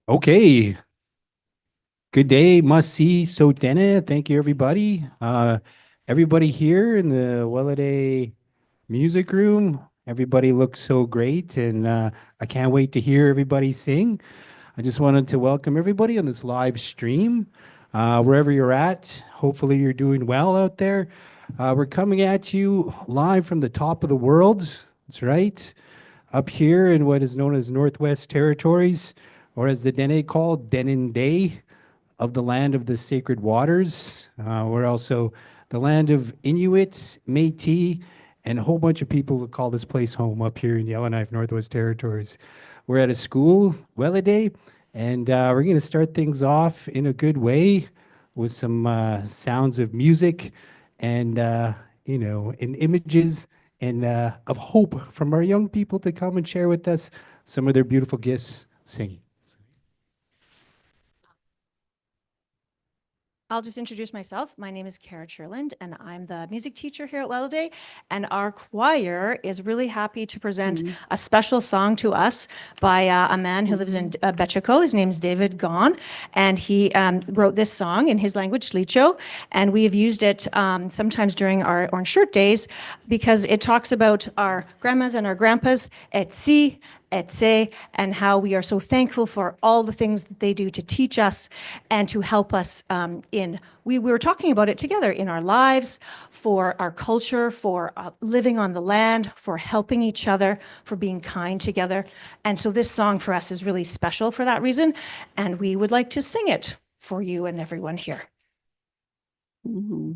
Okay. Good day, must see so denne. Thank you, everybody. Everybody here in the Welladay music room. Everybody looks so great, and I can't wait to hear everybody sing. I just wanted to welcome everybody on this live stream, wherever you're at. Hopefully, you're doing well out there. We're coming at you live from the top of the world. That's right, up here in what is known as Northwest Territories, or as the Dene called, Denin Day of the land of the sacred waters. We're also the land of Inuit, Métis, and a whole bunch of people who call this place home up here in Yellowknife, Northwest Territories. We're at a school, Welladay, and we're going to start things off in a good way with some sounds of music and, and images and of hope from our young people to come and share with us some of their beautiful gifts singing. I'll just introduce myself. My name is Kara Cherland, and I'm the music teacher here at Welladay. And our choir is really happy to present a special song to us by a man who lives in Betchico. His name's David Gaughan, and he wrote this song in his language, Licho. And we have used it sometimes during our Orange Shirt Days because it talks about our grandmas and our grandpas at sea, at say, and how we are so thankful for all the things that they do to teach us and to help us we were talking about it together in our lives, for our culture, for living on the land, for helping each other, for being kind together. And so this song for us is really special for that reason, and we would like to sing it for you and everyone here. Mm-hmm.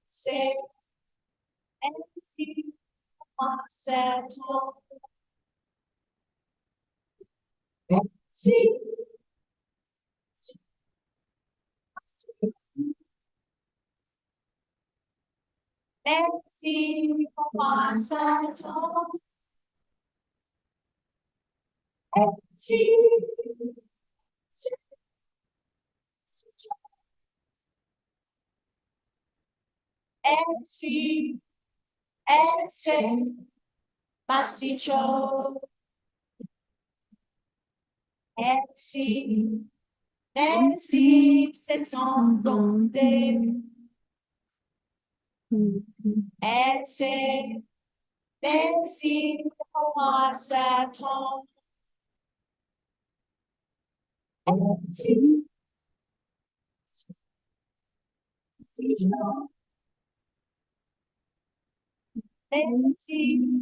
Say and see upset see and see upset and see and see and say Masicho and see c'est en donde and say Nancy Satan and see Nancy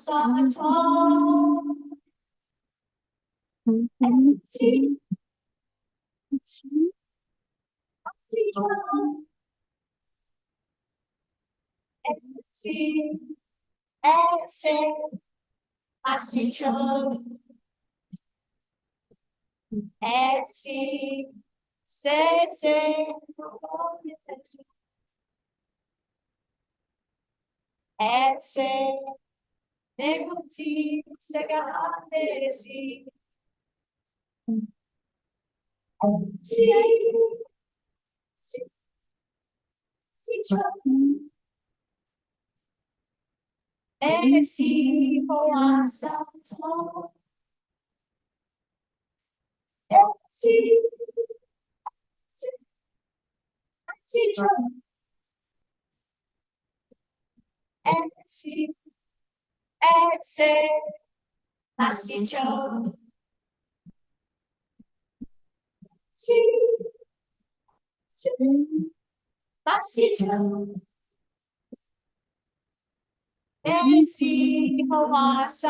Satan and see and see and say Masicho and see say and say Negoti Segahanesi and see and see for us and see and see and say Masicho see Masicho and see for us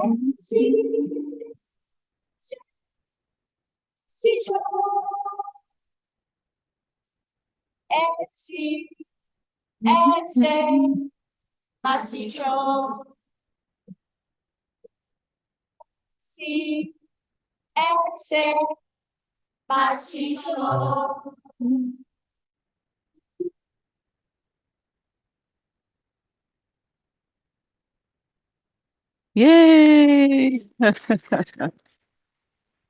and see and see and say Masicho see and ese, pasito. Yay!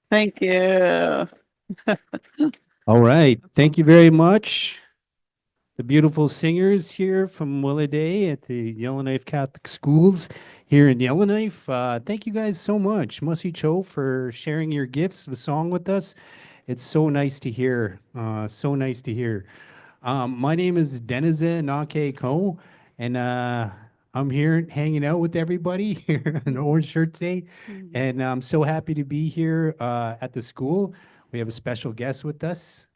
Thank you. All right. Thank you very much. The beautiful singers here from Williday at the Yellowknife Catholic Schools here in Yellowknife. Thank you guys so much, Mussy Cho, for sharing your gifts of song with us. It's so nice to hear. So nice to hear. My name is Denize Nake Ko, and I'm here hanging out with everybody here on Orange Shirt Day. And I'm so happy to be here at the school. We have a special guest with us.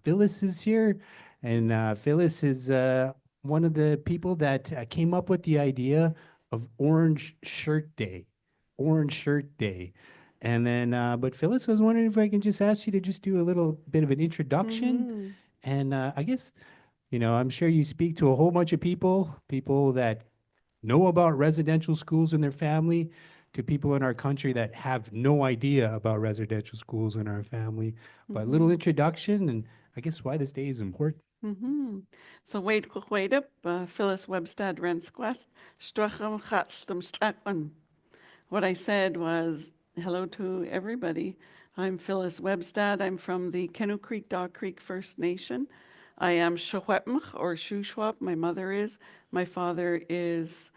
Phyllis is here, and Phyllis is one of the people that came up with the idea of Orange Shirt Day. Orange Shirt Day. And then, but Phyllis, I was wondering if I can just ask you to just do a little bit of an introduction. And I guess, I'm sure you speak to a whole bunch of people that know about residential schools in their family, to people in our country that have no idea about residential schools in our family. But a little introduction, and I guess why this day is important. So wait up, Phyllis Webstad Rensquest, Strachem Chatstum Stakman. What I said was, hello to everybody. I'm Phyllis Webstad. I'm from the Canoe Creek, Dog Creek First Nation. I am Shawepmch or Shuswap. My mother is. My father is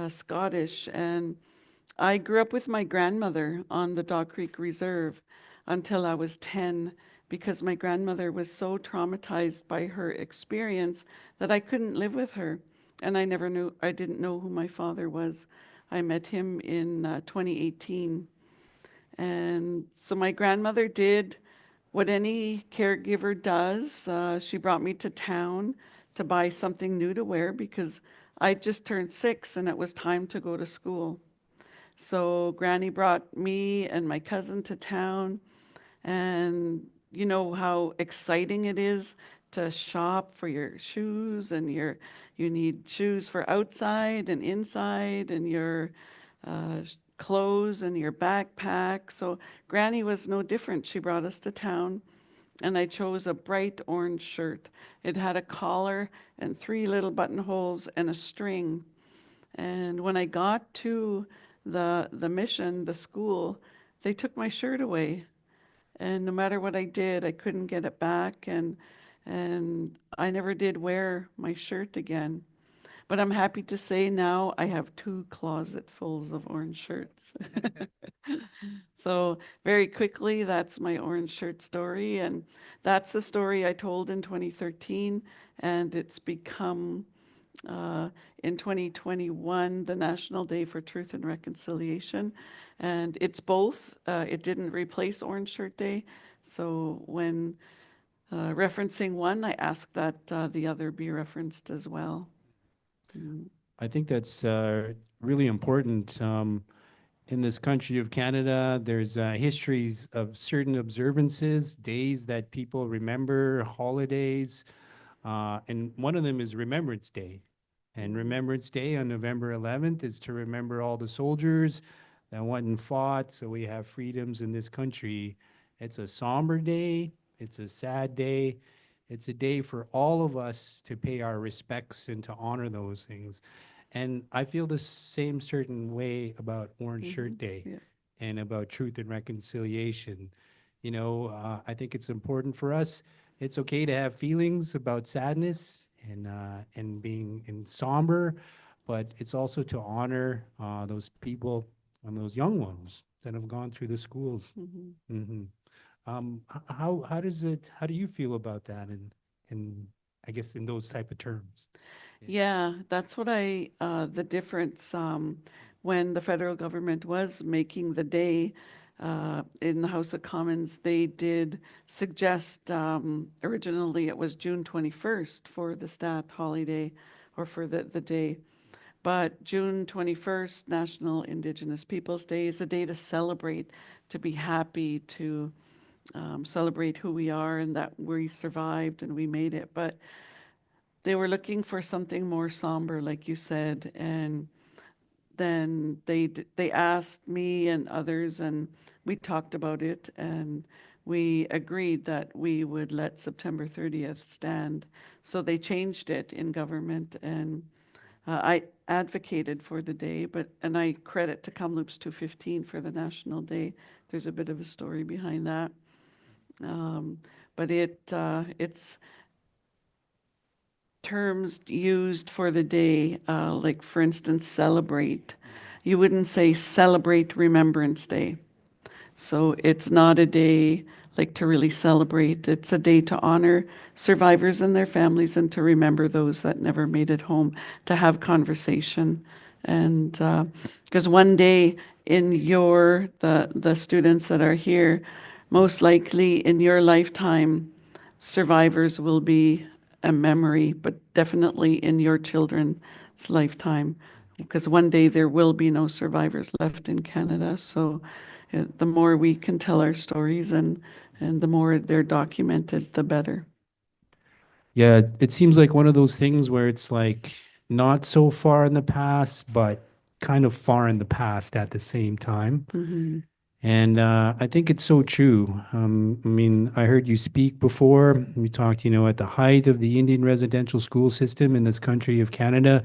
Scottish. And I grew up with my grandmother on the Dog Creek Reserve until I was 10 because my grandmother was so traumatized by her experience that I couldn't live with her. And I didn't know who my father was. I met him in 2018. And so my grandmother did what any caregiver does. She brought me to town to buy something new to wear because I just turned 6 and it was time to go to school. So Granny brought me and my cousin to town, and you know how exciting it is to shop for your shoes, and you need shoes for outside and inside, and your clothes and your backpack. So Granny was no different. She brought us to town, and I chose a bright orange shirt. It had a collar and 3 little buttonholes and a string. And when I got to the mission, the school, they took my shirt away. And no matter what I did, I couldn't get it back. And I never did wear my shirt again. But I'm happy to say now I have 2 closetfuls of orange shirts. So very quickly, that's my orange shirt story. And that's the story I told in 2013. And it's become in 2021, the National Day for Truth and Reconciliation. And it's both. It didn't replace Orange Shirt Day. So when referencing one, I asked that the other be referenced as well. I think that's really important. In this country of Canada, there's histories of certain observances, days that people remember, holidays, and one of them is Remembrance Day. And Remembrance Day on November 11th is to remember all the soldiers that went and fought so we have freedoms in this country. It's a somber day, it's a sad day, it's a day for all of us to pay our respects and to honor those things. And I feel the same certain way about Orange Shirt Day Yeah. and about truth and reconciliation. I think it's important for us. It's okay to have feelings about sadness and being in somber, but it's also to honor those people and those young ones that have gone through the schools. Mhm. How do you feel about that? And I guess in those type of terms. Yeah, that's what the difference when the federal government was making the day in the House of Commons, they did suggest, originally it was June 21st for the stat holiday or for the day. But June 21st, National Indigenous Peoples Day, is a day to celebrate, to be happy, to celebrate who we are and that we survived and we made it. But they were looking for something more somber, like you said, and then they asked me and others, and we talked about it, and we agreed that we would let September 30th stand. So they changed it in government, and I advocated for the day, and I credit to Kamloops 215 for the National Day. There's a bit of a story behind that. But it's terms used for the day, like for instance, celebrate. You wouldn't say celebrate Remembrance Day. So it's not a day like to really celebrate. It's a day to honor survivors and their families and to remember those that never made it home, to have conversation. And because one day in the students that are here, most likely in your lifetime, survivors will be a memory, but definitely in your children's lifetime, because one day there will be no survivors left in Canada. So the more we can tell our stories and the more they're documented, the better. Yeah, it seems like one of those things where it's like not so far in the past, but kind of far in the past at the same time. Mm-hmm. And I think it's so true. I mean, I heard you speak before. We talked, at the height of the Indian residential school system in this country of Canada.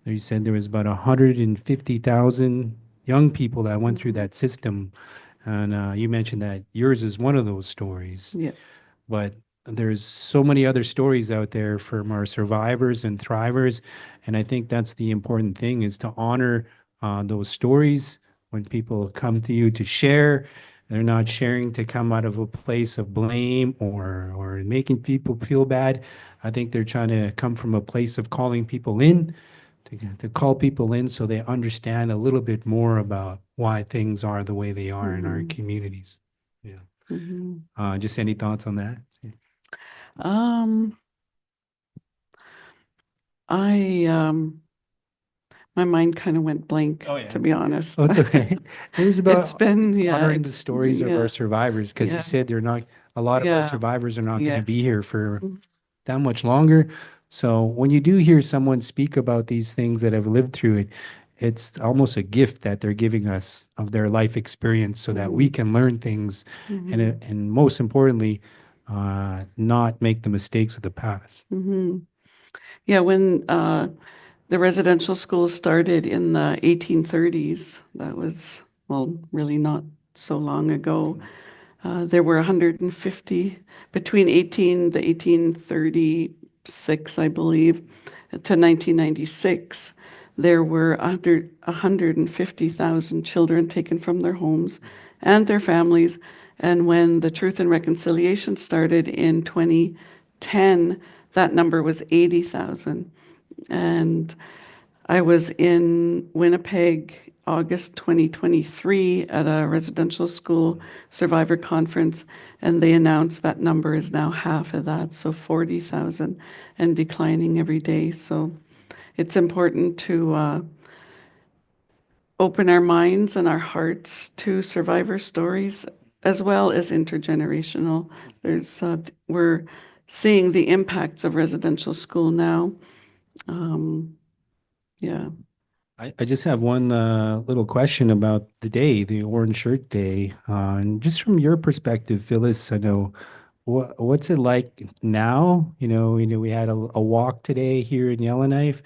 You said there was about 150,000 young people that went through that system. And you mentioned that yours is one of those stories. Yeah. But there's so many other stories out there from our survivors and thrivers. And I think that's the important thing, is to honor those stories when people come to you to share. They're not sharing to come out of a place of blame or making people feel bad. I think they're trying to come from a place of calling people in, to call people in so they understand a little bit more about why things are the way they are in our communities. Yeah. Just any thoughts on that? Um, my mind kind of went blank, to be honest. Oh, it's okay. It was about It's been, yeah, honoring the it's, stories of yeah, our survivors, because yeah, you said a lot of our yeah, survivors are not going to be yes. here for that much longer. So when you do hear someone speak about these things that have lived through it, it's almost a gift that they're giving us of their life experience so that we can learn things and most importantly, not make the mistakes of the past. Yeah, when the residential schools started in the 1830s, that was, well, really not so long ago. There were 150 between the 1836, I believe, to 1996. There were 150,000 children taken from their homes and their families. And when the Truth and Reconciliation started in 2010, that number was 80,000. And I was in Winnipeg, August 2023, at a residential school survivor conference, and they announced that number is now half of that, so 40,000, and declining every day. So it's important to open our minds and our hearts to survivor stories as well as intergenerational. We're seeing the impacts of residential school now. Yeah. I just have one little question about the day, the Orange Shirt Day. And just from your perspective, Phyllis, I know what's it like now? We had a walk today here in Yellowknife,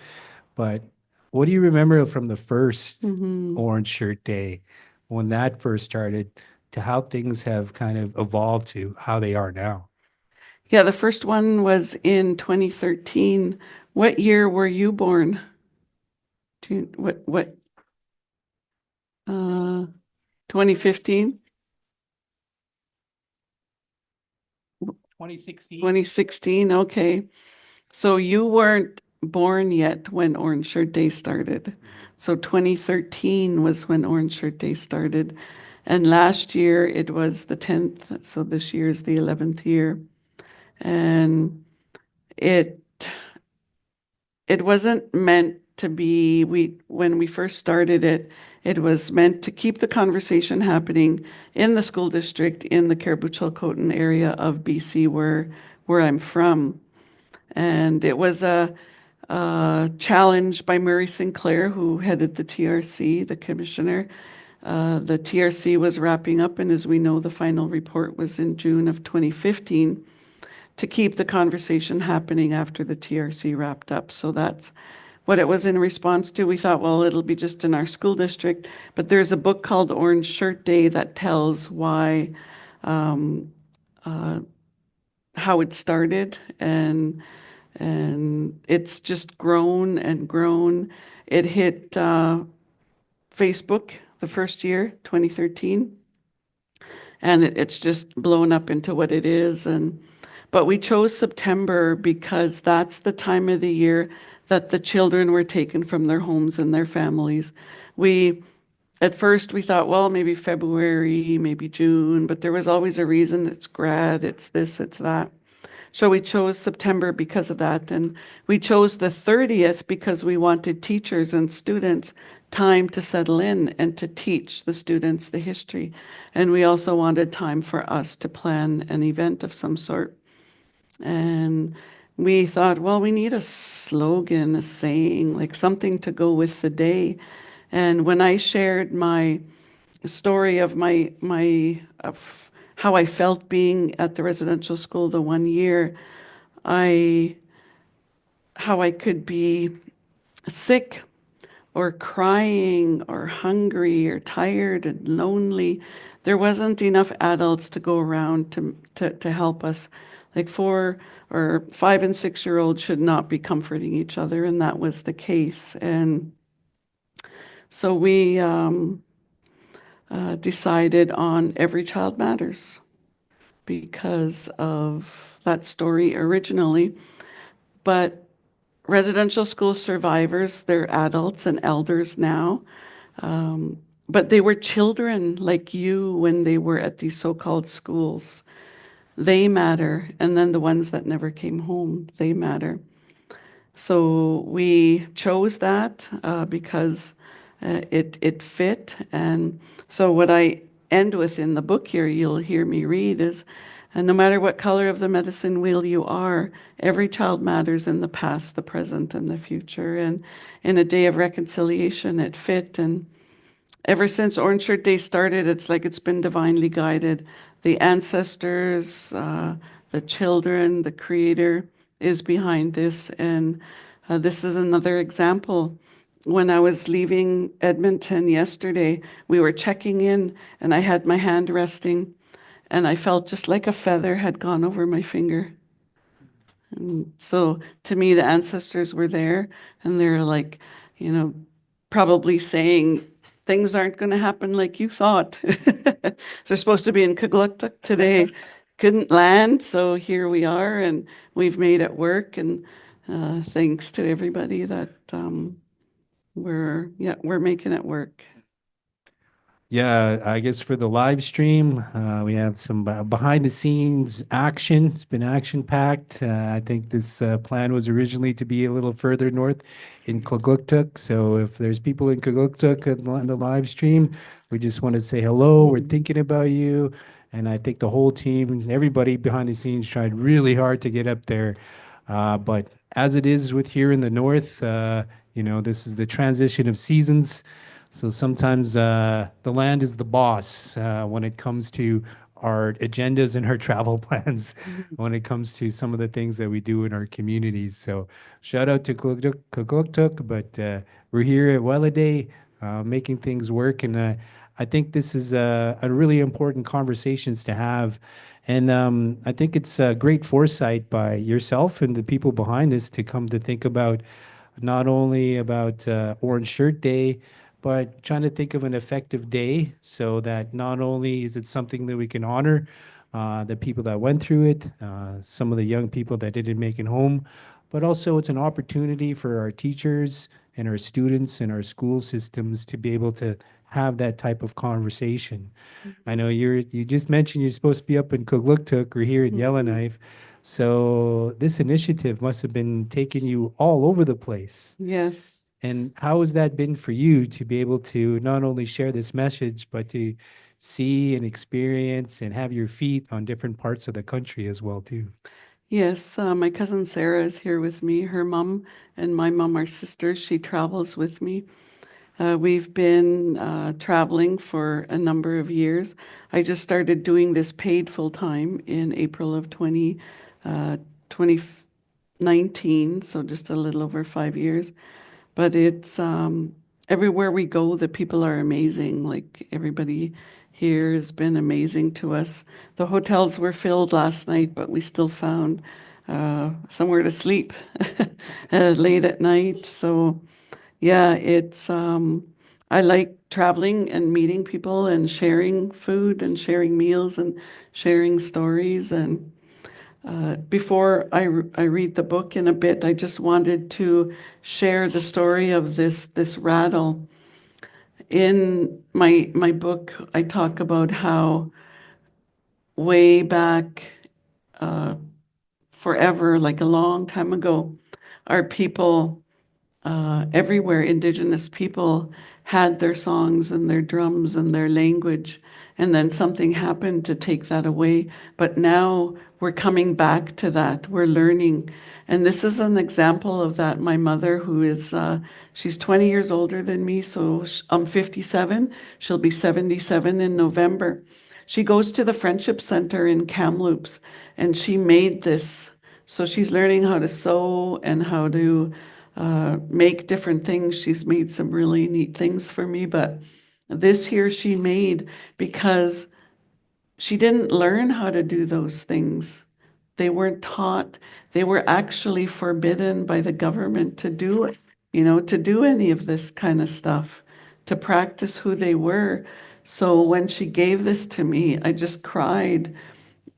but what do you remember from the first Orange Shirt Day, when that first started, to how things have kind of evolved to how they are now? Yeah, the first one was in 2013. What year were you born? What, 2015? 2016. 2016, okay. So you weren't born yet when Orange Shirt Day started. So 2013 was when Orange Shirt Day started. And last year it was the 10th, so this year is the 11th year. And it wasn't meant to be, when we first started it, it was meant to keep the conversation happening in the school district in the Caribou-Chilcotin area of BC where I'm from. And it was a challenged by Murray Sinclair, who headed the TRC, the commissioner. The TRC was wrapping up, and as we know, the final report was in June of 2015 to keep the conversation happening after the TRC wrapped up. So that's what it was in response to. We thought, well, it'll be just in our school district, but there's a book called Orange Shirt Day that tells why, how it started, and it's just grown and grown. It hit Facebook the first year, 2013, and it's just blown up into what it is. But we chose September because that's the time of the year that the children were taken from their homes and their families. At first we thought, well, maybe February, maybe June, but there was always a reason. It's grad, it's this, it's that. So we chose September because of that. And we chose the 30th because we wanted teachers and students time to settle in and to teach the students the history. And we also wanted time for us to plan an event of some sort. And we thought, well, we need a slogan, a saying, like something to go with the day. And when I shared my story of of how I felt being at the residential school the 1 year, how I could be sick or crying or hungry or tired and lonely. There wasn't enough adults to go around to help us. Like 4 or 5 and 6-year-olds should not be comforting each other, and that was the case. And so we decided on Every Child Matters because of that story originally. But residential school survivors, they're adults and elders now, but they were children like you when they were at these so-called schools. They matter, and then the ones that never came home, they matter. So we chose that because it fit. And so what I end with in the book here, you'll hear me read, is no matter what color of the medicine wheel you are, every child matters in the past, the present, and the future. And in a day of reconciliation, it fit. And ever since Orange Shirt Day started, it's like it's been divinely guided. The ancestors, the children, the creator is behind this. And this is another example. When I was leaving Edmonton yesterday, we were checking in and I had my hand resting and I felt just like a feather had gone over my finger. And so to me, the ancestors were there and they're like, probably saying, things aren't going to happen like you thought. They're supposed to be in Kugluktuk today. Couldn't land, so here we are, and we've made it work. And thanks to everybody that we're making it work. Yeah, I guess for the live stream, we have some behind the scenes action. It's been action packed. I think this plan was originally to be a little further north in Kugluktuk. So if there's people in Kugluktuk on the live stream, we just want to say hello. We're thinking about you. And I think the whole team, everybody behind the scenes tried really hard to get up there. But as it is with here in the north, this is the transition of seasons. So sometimes the land is the boss when it comes to our agendas and our travel plans, when it comes to some of the things that we do in our communities. So shout out to Kugluktuk, but we're here at Weladay making things work. And I think this is a really important conversations to have. And I think it's a great foresight by yourself and the people behind this to come to think about not only about Orange Shirt Day, but trying to think of an effective day so that not only is it something that we can honor the people that went through it, some of the young people that didn't make it home, but also it's an opportunity for our teachers and our students and our school systems to be able to have that type of conversation. I know you just mentioned you're supposed to be up in Kugluktuk or here in Yellowknife. So this initiative must have been taking you all over the place. Yes. And how has that been for you to be able to not only share this message, but to see and experience and have your feet on different parts of the country as well, too? Yes, my cousin Sarah is here with me. Her mom and my mom are sisters. She travels with me. We've been traveling for a number of years. I just started doing this paid full time in April of 2019, so just a little over 5 years. But it's everywhere we go, the people are amazing. Like everybody here has been amazing to us. The hotels were filled last night, but we still found somewhere to sleep late at night. So yeah, it's I like traveling and meeting people and sharing food and sharing meals and sharing stories. And before I read the book in a bit, I just wanted to share the story of this rattle. In my book, I talk about how way back forever, like a long time ago, our people everywhere, Indigenous people had their songs and their drums and their language, and then something happened to take that away. But now we're coming back to that. We're learning. And this is an example of that. My mother, who is, she's 20 years older than me, so I'm 57. She'll be 77 in November. She goes to the Friendship Center in Kamloops, and she made this. So she's learning how to sew and how to make different things. She's made some really neat things for me, but this here she made because she didn't learn how to do those things. They weren't taught. They were actually forbidden by the government to do it, to do any of this kind of stuff, to practice who they were. So when she gave this to me, I just cried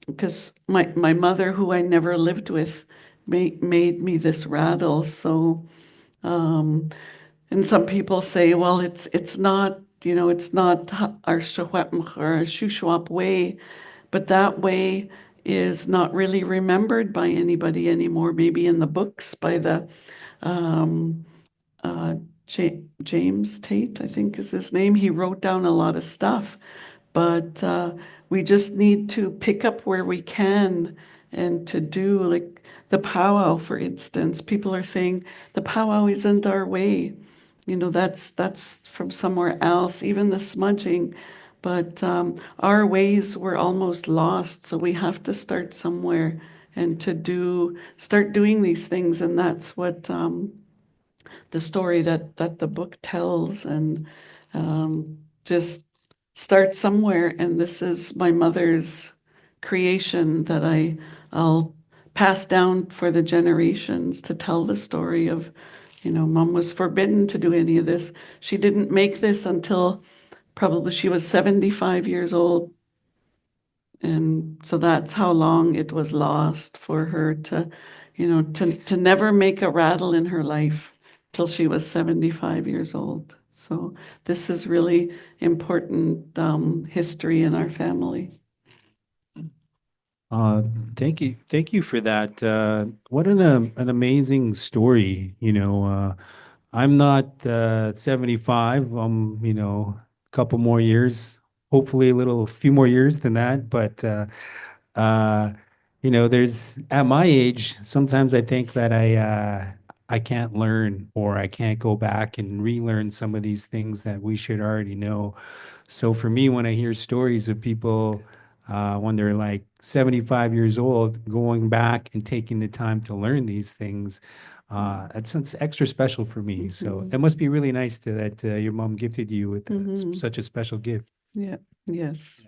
because my mother, who I never lived with, made me this rattle. So and some people say, well, it's not, it's not our Shawapmach or our Shuswap way, but that way is not really remembered by anybody anymore. Maybe in the books by the um, uh, James Tate, I think is his name. He wrote down a lot of stuff, but we just need to pick up where we can and to do like the powwow, for instance. People are saying the powwow isn't our way. That's from somewhere else, even the smudging. But our ways were almost lost, so we have to start somewhere and start doing these things, and that's what the story that the book tells, and just start somewhere. And this is my mother's creation that I'll pass down for the generations to tell the story of, Mom was forbidden to do any of this. She didn't make this until probably she was 75 years old. And so that's how long it was lost for her to never make a rattle in her life till she was 75 years old. So this is really important history in our family. Uh, thank you for that. What an amazing story. I'm not 75. I'm, a couple more years, hopefully a few more years than that. But uh, there's at my age, sometimes I think that I can't learn or I can't go back and relearn some of these things that we should already know. So for me, when I hear stories of people when they're like 75 years old, going back and taking the time to learn these things, it's extra special for me. So it must be really nice that your mom gifted you with such a special gift. Yeah. Yes.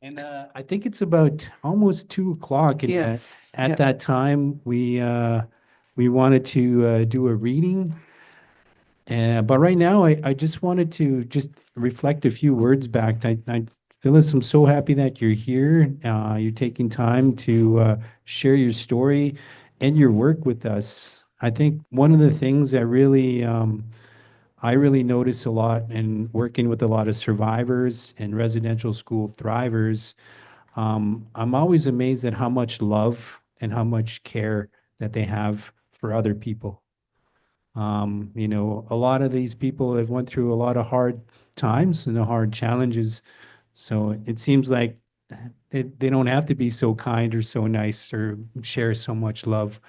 And I think it's about almost 2 o'clock. And Yes. at Yeah. that time, we wanted to do a reading. But right now, I just wanted to just reflect a few words back. Phyllis, I'm so happy that you're here. You're taking time to share your story and your work with us. I think one of the things that I really notice a lot in working with a lot of survivors and residential school thrivers, I'm always amazed at how much love and how much care that they have for other people. A lot of these people have went through a lot of hard times and hard challenges. So it seems like they don't have to be so kind or so nice or share so much love.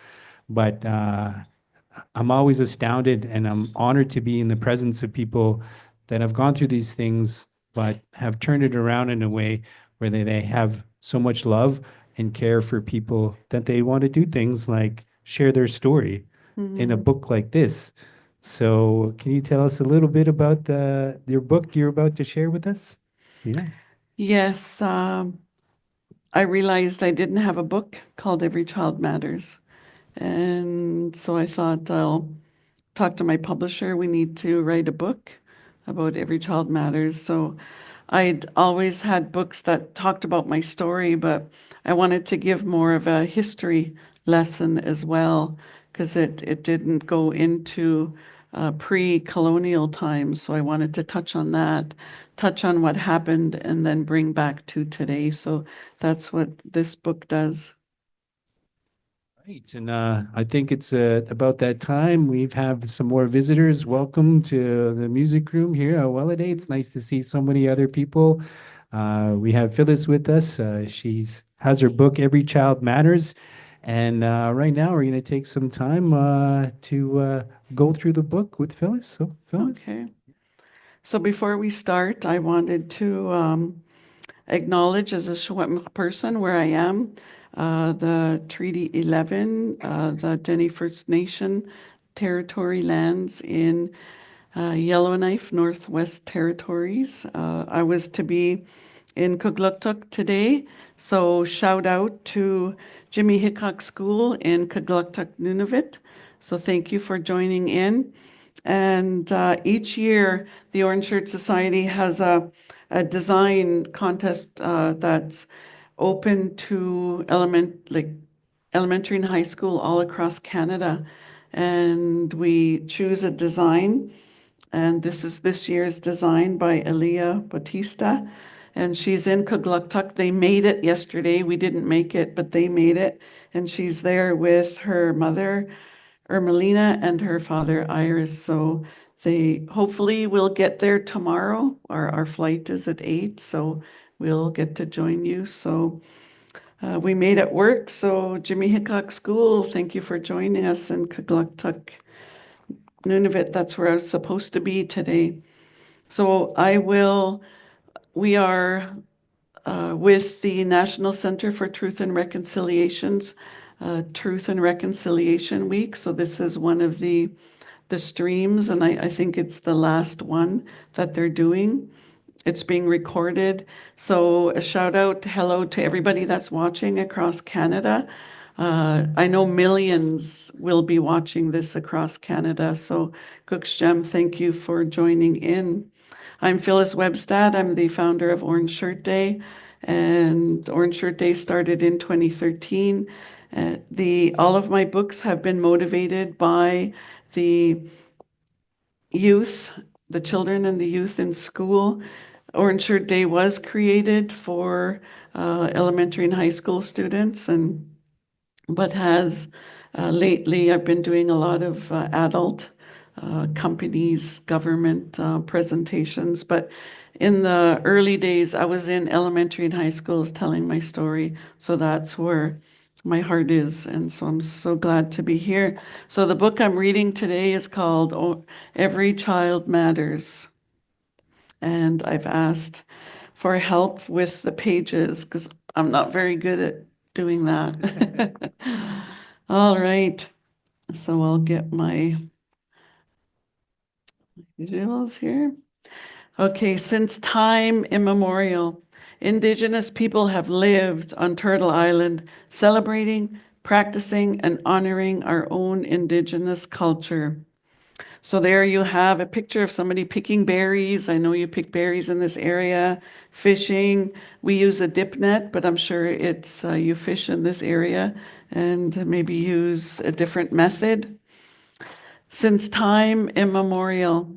But I'm always astounded and I'm honored to be in the presence of people that have gone through these things, but have turned it around in a way where they have so much love and care for people that they want to do things like share their story in a book like this. So, can you tell us a little bit about your book you're about to share with us? Yeah. Yes, I realized I didn't have a book called Every Child Matters. And so I thought I'll talk to my publisher. We need to write a book about Every Child Matters. So I'd always had books that talked about my story, but I wanted to give more of a history lesson as well, because it didn't go into pre-colonial times. So I wanted to touch on that, touch on what happened, and then bring back to today. So that's what this book does. Right, and I think it's about that time. We've have some more visitors. Welcome to the music room here at Welladay. It's nice to see so many other people. We have Phyllis with us. She's has her book Every Child Matters, and right now we're going to take some time to go through the book with Phyllis. So, Phyllis. Okay. So before we start, I wanted to acknowledge as a Secwepemc person where I am, the Treaty 11, the Dene First Nation territory lands in Yellowknife, Northwest Territories. I was to be in Kugluktuk today, so shout out to Jimmy Hickok School in Kugluktuk, Nunavut. So thank you for joining in. And each year, the Orange Shirt Society has a design contest that's open to elementary and high school all across Canada. And we choose a design. And this is this year's design by Elia Bautista. And she's in Kugluktuk. They made it yesterday. We didn't make it, but they made it. And she's there with her mother, Ermelina, and her father, Iris. So they hopefully will get there tomorrow. Our flight is at 8, so we'll get to join you. So we made it work. So Jimmy Hickok School, thank you for joining us in Kugluktuk, Nunavut. That's where I was supposed to be today. So we are with the National Center for Truth and Reconciliation's Truth and Reconciliation Week. So this is one of the streams, and I think it's the last one that they're doing. It's being recorded. So a shout out, hello to everybody that's watching across Canada. I know millions will be watching this across Canada. So Cooksjam, thank you for joining in. I'm Phyllis Webstad. I'm the founder of Orange Shirt Day, and Orange Shirt Day started in 2013. All of my books have been motivated by the youth, the children and the youth in school. Orange Shirt Day was created for elementary and high school students, but has lately I've been doing a lot of adult companies, government presentations. But in the early days, I was in elementary and high schools telling my story. So that's where my heart is. And so I'm so glad to be here. So the book I'm reading today is called Every Child Matters. And I've asked for help with the pages because I'm not very good at doing that. All right. So I'll get my visuals here. Okay, since time immemorial, Indigenous people have lived on Turtle Island, celebrating, practicing, and honoring our own Indigenous culture. So there you have a picture of somebody picking berries. I know you pick berries in this area, fishing. We use a dip net, but I'm sure it's you fish in this area and maybe use a different method. Since time immemorial.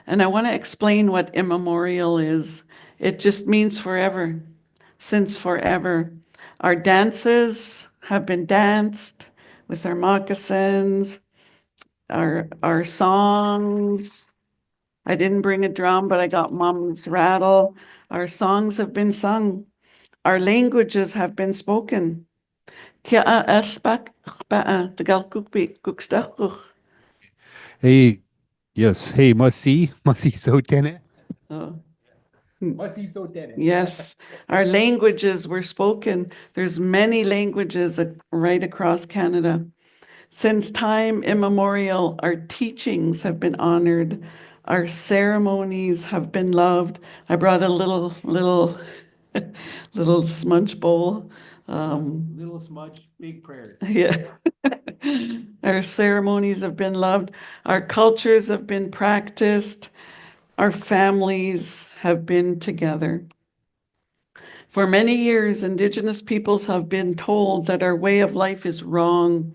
And I want to explain what immemorial is. It just means forever, since forever. Our dances have been danced with our moccasins, our songs. I didn't bring a drum, but I got mom's rattle. Our songs have been sung Our languages have been spoken. Kia a elbak ba'a tagal kukbi kukstakuch. Hey, yes. Hey, must see so tenant. Oh, Must see so tenant. yes, our languages were spoken. There's many languages right across Canada. Since time immemorial, our teachings have been honored. Our ceremonies have been loved. I brought a little little smudge bowl. Little smudge, big prayers. Yeah. Our ceremonies have been loved. Our cultures have been practiced. Our families have been together. For many years, Indigenous peoples have been told that our way of life is wrong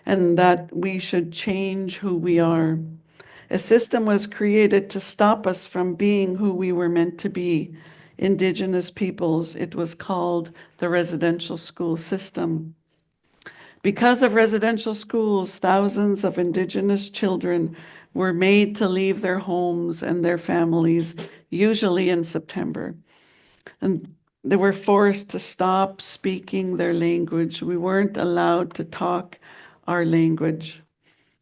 and that we should change who we are. A system was created to stop us from being who we were meant to be, Indigenous peoples. It was called the residential school system. Because of residential schools, thousands of Indigenous children were made to leave their homes and their families, usually in September. And they were forced to stop speaking their language. We weren't allowed to talk our language.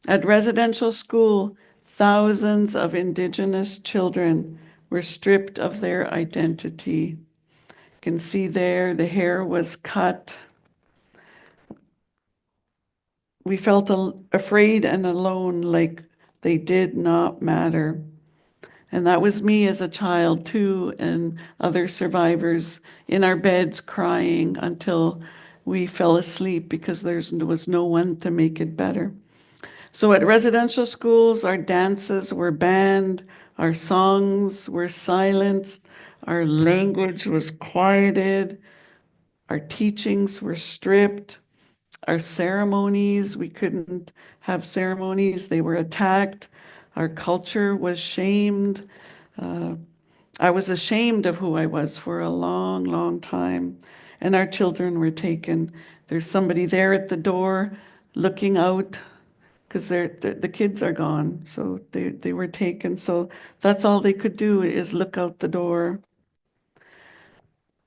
At residential school, thousands of Indigenous children were stripped of their identity. You can see there the hair was cut. We felt afraid and alone, like they did not matter. And that was me as a child too, and other survivors in our beds crying until we fell asleep because there was no one to make it better. So at residential schools, our dances were banned, our songs were silenced, our language was quieted, our teachings were stripped, our ceremonies, we couldn't have ceremonies, they were attacked, our culture was shamed. I was ashamed of who I was for a long, long time, and our children were taken. There's somebody there at the door looking out because the kids are gone, so they were taken. So that's all they could do is look out the door.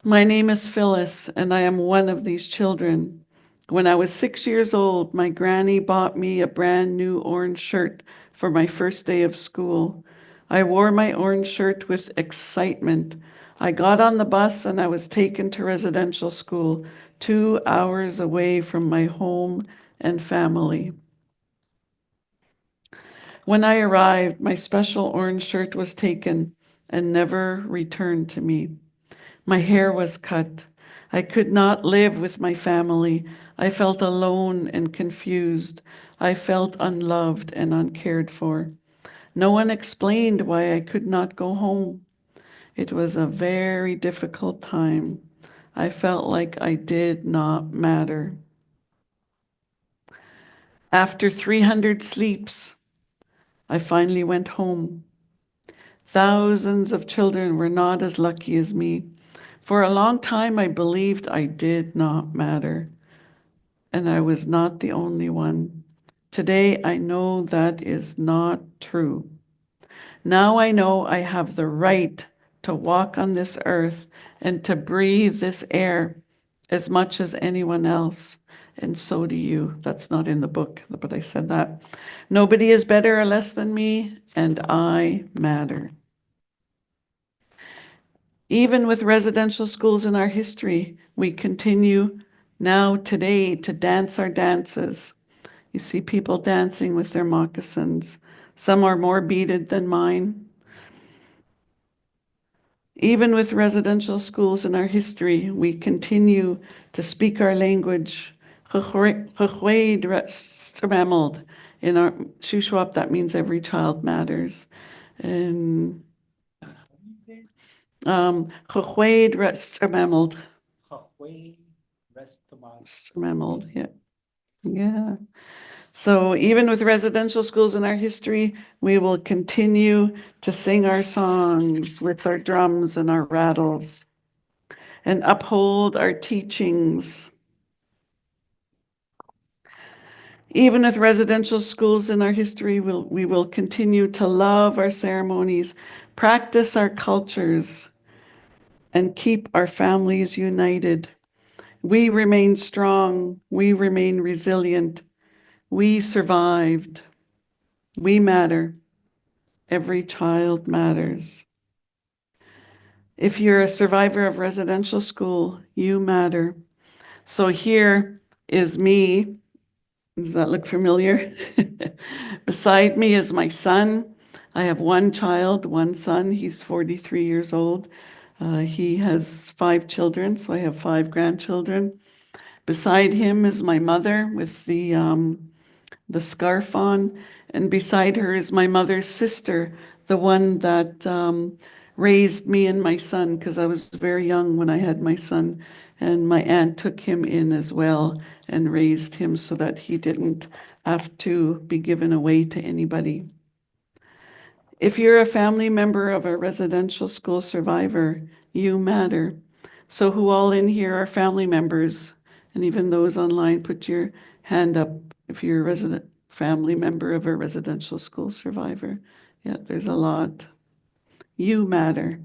My name is Phyllis, and I am one of these children. When I was 6 years old, my granny bought me a brand new orange shirt for my first day of school. I wore my orange shirt with excitement. I got on the bus and I was taken to residential school, 2 hours away from my home and family. When I arrived, my special orange shirt was taken and never returned to me. My hair was cut. I could not live with my family. I felt alone and confused. I felt unloved and uncared for. No one explained why I could not go home. It was a very difficult time. I felt like I did not matter. After 300 sleeps, I finally went home. Thousands of children were not as lucky as me. For a long time, I believed I did not matter, and I was not the only one. Today, I know that is not true. Now I know I have the right to walk on this earth and to breathe this air as much as anyone else. And so do you. That's not in the book, but I said that. Nobody is better or less than me, and I matter. Even with residential schools in our history, we continue now today to dance our dances. You see people dancing with their moccasins. Some are more beaded than mine. Even with residential schools in our history, we continue to speak our language. In our Shuswap, that means every child matters. And yeah. Yeah. So even with residential schools in our history, we will continue to sing our songs with our drums and our rattles and uphold our teachings. Even with residential schools in our history, we will continue to love our ceremonies, practice our cultures, and keep our families united. We remain strong. We remain resilient. We survived. We matter. Every child matters. If you're a survivor of residential school, you matter. So here is me. Does that look familiar? Beside me is my son. I have one child, one son. He's 43 years old. He has 5 children, so I have 5 grandchildren. Beside him is my mother with the scarf on, and beside her is my mother's sister, the one that raised me and my son, because I was very young when I had my son, and my aunt took him in as well and raised him so that he didn't have to be given away to anybody. If you're a family member of a residential school survivor, you matter. So who all in here are family members? And even those online, put your hand up if you're a resident family member of a residential school survivor. Yeah, there's a lot. You matter.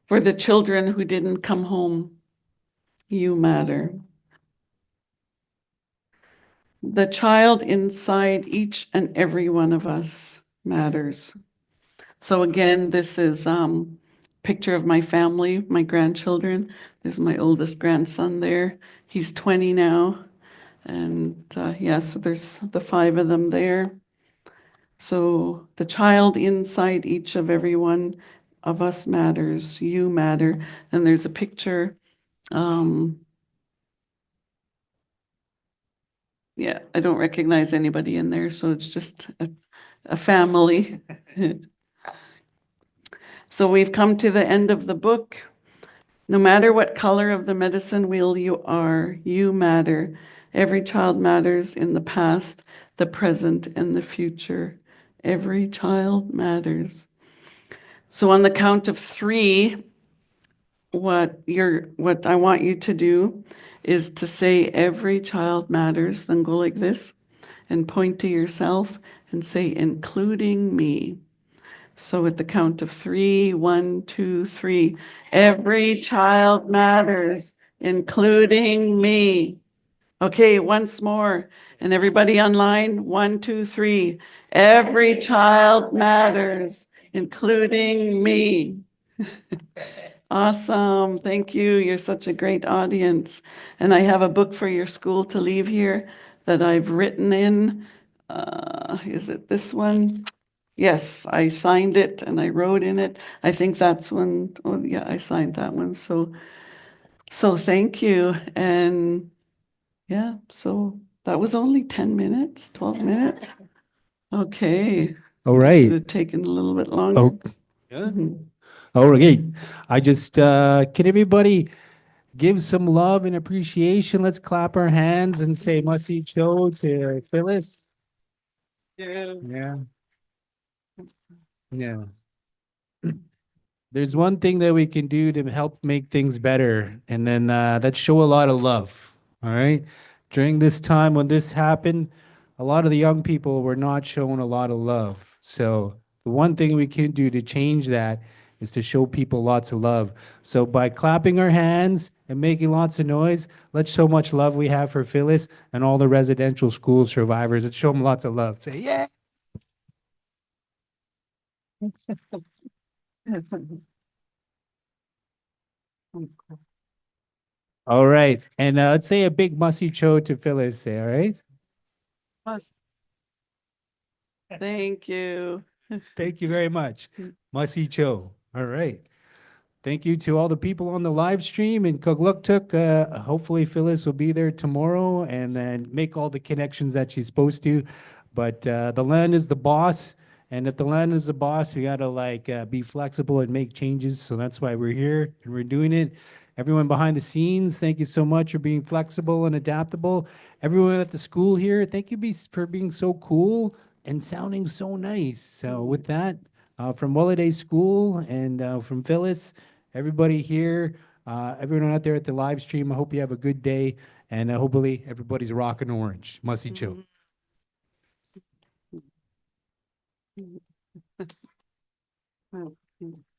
For the children who didn't come home, you matter. The child inside each and every one of us matters. So again, this is picture of my family, my grandchildren. There's my oldest grandson there. He's 20 now. And so there's the 5 of them there. So the child inside each of every one of us matters. You matter. And there's a picture. I don't recognize anybody in there, so it's just a family. So we've come to the end of the book. No matter what color of the medicine wheel you are, you matter. Every child matters in the past, the present, and the future. Every child matters. So on the count of 3, what I want you to do is to say every child matters, then go like this and point to yourself and say, including me. So at the count of 3, 1, 2, 3, every child matters, including me. Okay, once more. And everybody online, 1, 2, 3, every child matters, including me. Awesome. Thank you. You're such a great audience. And I have a book for your school to leave here that I've written in. Is it this one? Yes, I signed it and I wrote in it. I think that's one. Oh, yeah, I signed that one. So thank you. And yeah, so that was only 10 minutes, 12 minutes. Okay. All Could right. have taken a little bit longer. Oh, yeah. Mhm. All right. I just, can everybody give some love and appreciation? Let's clap our hands and say Masi Cho to Phyllis. Yeah. Yeah. Yeah. There's one thing that we can do to help make things better, and then let's show a lot of love. All right. During this time when this happened, a lot of the young people were not showing a lot of love. So the one thing we can do to change that is to show people lots of love. So by clapping our hands and making lots of noise, let's show much love we have for Phyllis and all the residential school survivors. Let's show them lots of love. Say, yeah. All right. And let's say a big musty cho to Phyllis. Say, all right. Thank you. Thank you very much. Masi Cho. All right. Thank you to all the people on the live stream and Kugluktuk. Hopefully Phyllis will be there tomorrow and then make all the connections that she's supposed to. But the land is the boss. And if the land is the boss, we got to be flexible and make changes. So that's why we're here and we're doing it. Everyone behind the scenes, thank you so much for being flexible and adaptable. Everyone at the school here, thank you for being so cool and sounding so nice. So with that, from Holiday School and from Phyllis, everybody here, everyone out there at the live stream, I hope you have a good day, and hopefully everybody's rocking orange. Masi Cho. Mm. Mm.